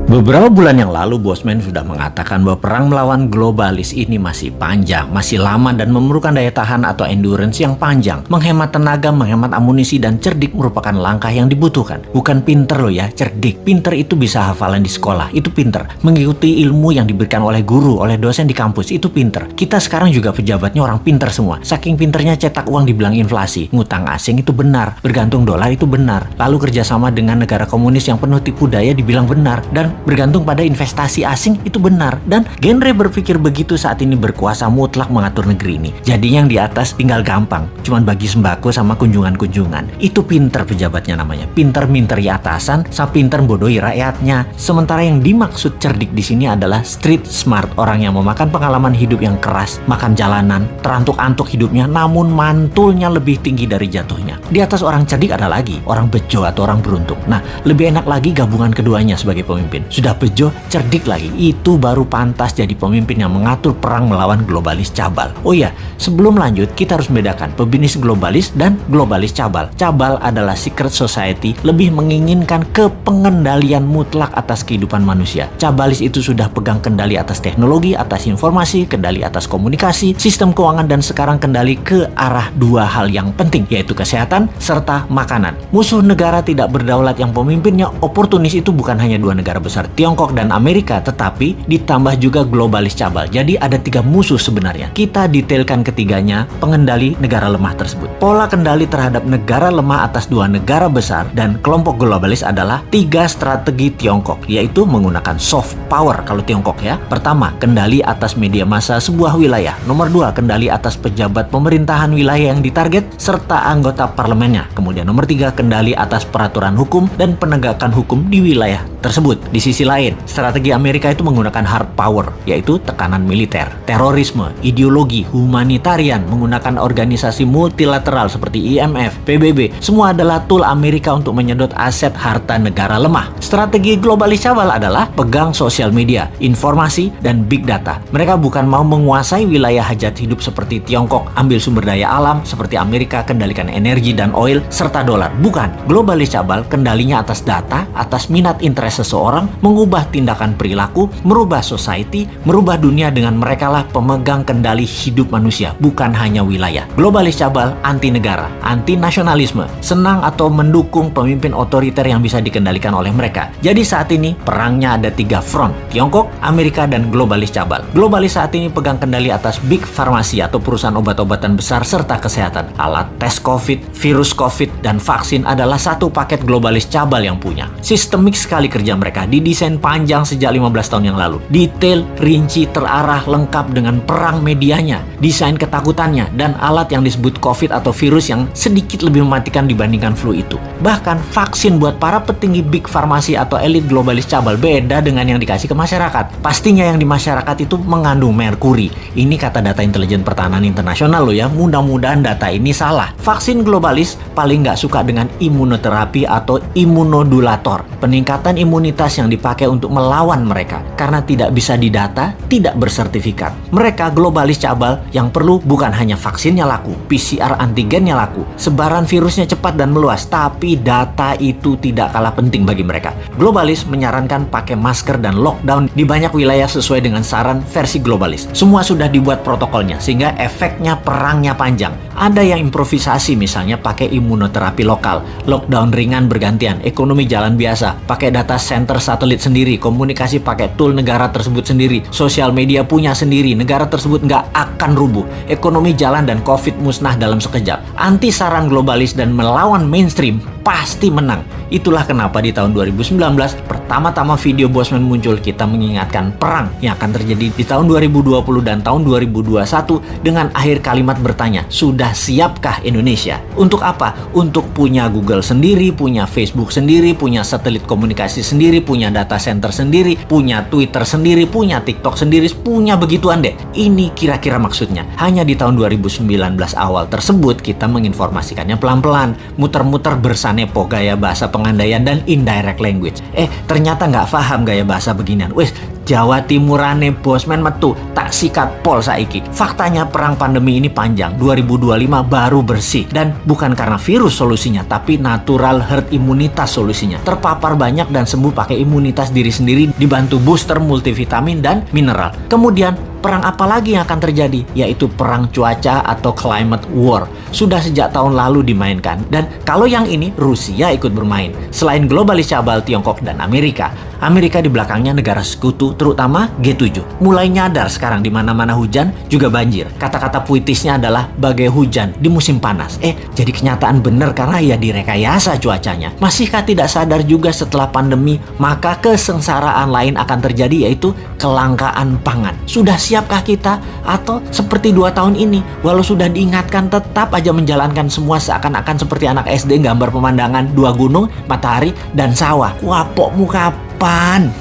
Beberapa bulan yang lalu, Bosman sudah mengatakan bahwa perang melawan globalis ini masih panjang, masih lama dan memerlukan daya tahan atau endurance yang panjang. Menghemat tenaga, menghemat amunisi, dan cerdik merupakan langkah yang dibutuhkan. Bukan pinter loh ya, cerdik. Pinter itu bisa hafalan di sekolah, itu pinter. Mengikuti ilmu yang diberikan oleh guru, oleh dosen di kampus, itu pinter. Kita sekarang juga pejabatnya orang pinter semua. Saking pinternya cetak uang dibilang inflasi. Ngutang asing itu benar, bergantung dolar itu benar. Lalu kerjasama dengan negara komunis yang penuh tipu daya dibilang benar. Dan bergantung pada investasi asing itu benar. Dan genre berpikir begitu saat ini berkuasa mutlak mengatur negeri ini. Jadi yang di atas tinggal gampang, cuman bagi sembako sama kunjungan-kunjungan. Itu pinter pejabatnya namanya. Pinter minteri atasan, sama pinter bodohi rakyatnya. Sementara yang dimaksud cerdik di sini adalah street smart, orang yang memakan pengalaman hidup yang keras, makan jalanan, terantuk-antuk hidupnya, namun mantulnya lebih tinggi dari jatuhnya. Di atas orang cerdik ada lagi orang bejo atau orang beruntung. Nah, lebih enak lagi gabungan keduanya sebagai pemimpin. Sudah bejo, cerdik lagi, itu baru pantas jadi pemimpin yang mengatur perang melawan globalis cabal. Oh iya, sebelum lanjut kita harus membedakan pebisnis globalis dan globalis cabal. Cabal adalah secret society, lebih menginginkan kepengendalian mutlak atas kehidupan manusia. Cabalis itu sudah pegang kendali atas teknologi, atas informasi, kendali atas komunikasi, sistem keuangan, dan sekarang kendali ke arah dua hal yang penting, yaitu kesehatan serta makanan. Musuh negara tidak berdaulat yang pemimpinnya oportunis itu bukan hanya dua negara besar, Tiongkok dan Amerika, tetapi ditambah juga globalis cabal. Jadi ada tiga musuh sebenarnya. Kita detailkan ketiganya, pengendali negara lemah tersebut. Pola kendali terhadap negara lemah atas dua negara besar dan kelompok globalis adalah tiga strategi Tiongkok, yaitu menggunakan soft power kalau Tiongkok ya. Pertama, kendali atas media massa sebuah wilayah. Nomor dua, kendali atas pejabat pemerintahan wilayah yang ditarget serta anggota parlemennya. Kemudian nomor tiga, kendali atas peraturan hukum dan penegakan hukum di wilayah tersebut. Di sisi lain, strategi Amerika itu menggunakan hard power, yaitu tekanan militer, terorisme, ideologi, humanitarian, menggunakan organisasi multilateral seperti IMF, PBB. Semua adalah tool Amerika untuk menyedot aset harta negara lemah. Strategi globalis cabal adalah pegang sosial media, informasi, dan big data. Mereka bukan mau menguasai wilayah hajat hidup seperti Tiongkok, ambil sumber daya alam seperti Amerika, kendalikan energi dan oil, serta dolar. Bukan. Globalis cabal kendalinya atas data, atas minat interest seseorang, mengubah tindakan perilaku, merubah society, merubah dunia dengan merekalah pemegang kendali hidup manusia, bukan hanya wilayah. Globalis cabal anti negara, anti nasionalisme, senang atau mendukung pemimpin otoriter yang bisa dikendalikan oleh mereka. Jadi saat ini perangnya ada tiga front, Tiongkok, Amerika, dan globalis cabal. Globalis saat ini pegang kendali atas big farmasi atau perusahaan obat-obatan besar serta kesehatan. Alat tes COVID, virus COVID, dan vaksin adalah satu paket globalis cabal yang punya. Sistemik sekali kerja mereka, didesain panjang sejak 15 tahun yang lalu. Detail, rinci, terarah, lengkap dengan perang medianya, desain ketakutannya, dan alat yang disebut COVID atau virus yang sedikit lebih mematikan dibandingkan flu itu. Bahkan vaksin buat para petinggi big farmasi atau elit globalis cabal beda dengan yang dikasih ke masyarakat. Pastinya yang di masyarakat itu mengandung merkuri. Ini kata data intelijen pertahanan internasional loh ya, mudah-mudahan data ini salah. Vaksin globalis paling nggak suka dengan imunoterapi atau imunodulator, peningkatan imunitas yang dipakai untuk melawan mereka. Karena tidak bisa didata, tidak bersertifikat. Mereka globalis cabal yang perlu bukan hanya vaksinnya laku, PCR antigennya laku, sebaran virusnya cepat dan meluas, tapi data itu tidak kalah penting bagi mereka. Globalis menyarankan pakai masker dan lockdown di banyak wilayah sesuai dengan saran versi globalis. Semua sudah dibuat protokolnya sehingga efeknya perangnya panjang. Ada yang improvisasi, misalnya pakai imunoterapi lokal, lockdown ringan bergantian, ekonomi jalan biasa, pakai data center satelit sendiri, komunikasi pakai tool negara tersebut sendiri, sosial media punya sendiri, negara tersebut nggak akan rubuh, ekonomi jalan dan COVID musnah dalam sekejap. Anti saran globalis dan melawan mainstream pasti menang. Itulah kenapa di tahun 2019 pertama-tama video Bosman muncul, kita mengingatkan perang yang akan terjadi di tahun 2020 dan tahun 2021 dengan akhir kalimat bertanya, sudah siapkah Indonesia? Untuk apa? Untuk punya Google sendiri, punya Facebook sendiri, punya satelit komunikasi sendiri, punya data center sendiri, punya Twitter sendiri, punya TikTok sendiri, punya begituan deh. Ini kira-kira maksudnya. Hanya di tahun 2019 awal tersebut kita menginformasikannya pelan-pelan, muter-muter bersanepo gaya bahasa pengandaian dan indirect language. ternyata nggak paham gaya bahasa beginian. Wes, Jawa Timurane bosman metu tak sikat pol saiki. Faktanya perang pandemi ini panjang, 2025 baru bersih. Dan bukan karena virus solusinya, tapi natural herd imunitas solusinya. Terpapar banyak dan sembuh pakai imunitas diri sendiri, dibantu booster multivitamin dan mineral. Kemudian perang apa lagi yang akan terjadi? Yaitu perang cuaca atau climate war. Sudah sejak tahun lalu dimainkan. Dan kalau yang ini Rusia ikut bermain. Selain globalis cabal Tiongkok dan Amerika di belakangnya negara sekutu, terutama G7. Mulai nyadar sekarang di mana-mana hujan juga banjir. Kata-kata puitisnya adalah bagai hujan di musim panas. Jadi kenyataan benar karena ya direkayasa cuacanya. Masihkah tidak sadar juga setelah pandemi, maka kesengsaraan lain akan terjadi, yaitu kelangkaan pangan. Sudah siapkah kita? Atau seperti 2 tahun ini, walau sudah diingatkan tetap aja menjalankan semua seakan-akan seperti anak SD gambar pemandangan 2 gunung, matahari, dan sawah. Wapokmu kapan?